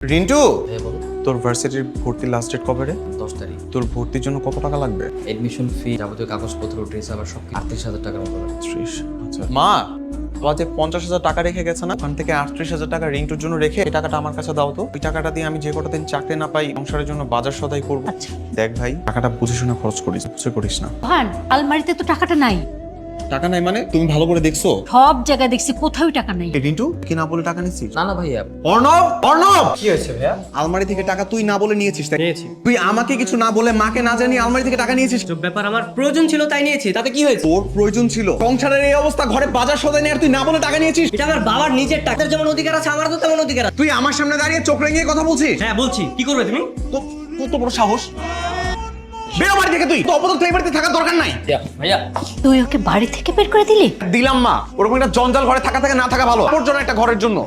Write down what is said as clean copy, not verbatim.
রিন্টু, হ্যাঁ বল। তোর ভার্সিটির ভর্তি লাস্ট ডেট কবে রে? 10 তারিখ। তোর ভর্তির জন্য কত টাকা লাগবে? এডমিশন ফি, যাবতীয় কাগজপত্র, ড্রেস, আবার সব 38,000 টাকার মতো লাগবে। 30। আচ্ছা মা, বাবা যে 50,000 টাকা রেখে গেছে না, ওখান থেকে 38,000 টাকা রিন্টুর জন্য রেখে এই টাকাটা আমার কাছে দাও তো। ওই টাকাটা দিয়ে আমি যে কটা দিন চাকরি না পাই সংসারের জন্য বাজার সদাই করবো। আচ্ছা দেখ ভাই, টাকাটা বুঝে শুনে খরচ করিস, বুঝে করিস না। ভান, আলমারিতে তো টাকাটা নাই। টাকা নাই মানে? তুমি ভালো করে দেখছো? সব জায়গায় দেখছি, কোথাও টাকা নাই। এই রিন্টু, কি না বলে টাকা নিচ্ছিস? না না ভাইয়া। অর্ণব, অর্ণব, কি হয়েছে ভাইয়া? আলমারি থেকে টাকা তুই না বলে নিয়েছিস তাই? নিয়েছি। তুই আমাকে কিছু না বলে, মাকে না জানিয়ে আলমারি থেকে টাকা নিয়েছিস। তো ব্যাপার, আমার প্রয়োজন ছিল তাই নিয়েছি, তাতে কি হয়েছে? তোর প্রয়োজন ছিল, সংসারের এই অবস্থা, ঘরে বাজার সদাই নেই আর তুই না বলে টাকা নিয়েছিস। এটা আমার বাবার নিজের টাকা, যেমন অধিকার আছে আমারও তো তেমন অধিকার আছে। তুই আমার সামনে দাঁড়িয়ে চোখ রেঙিয়ে কথা বলছিস? হ্যাঁ বলছি, কি করবে তুমি? তো বড় সাহস, বেরো বাড়ি থেকে। তুই তো অপরাধ এই বাড়িতে থাকার দরকার নাই। ভাইয়া তুই ওকে বাড়ি থেকে বের করে দিলি? দিলাম মা, ওরকম একটা জঞ্জাল ঘরে থাকা থেকে না থাকা ভালো, ওর জন্য একটা ঘরের জন্য।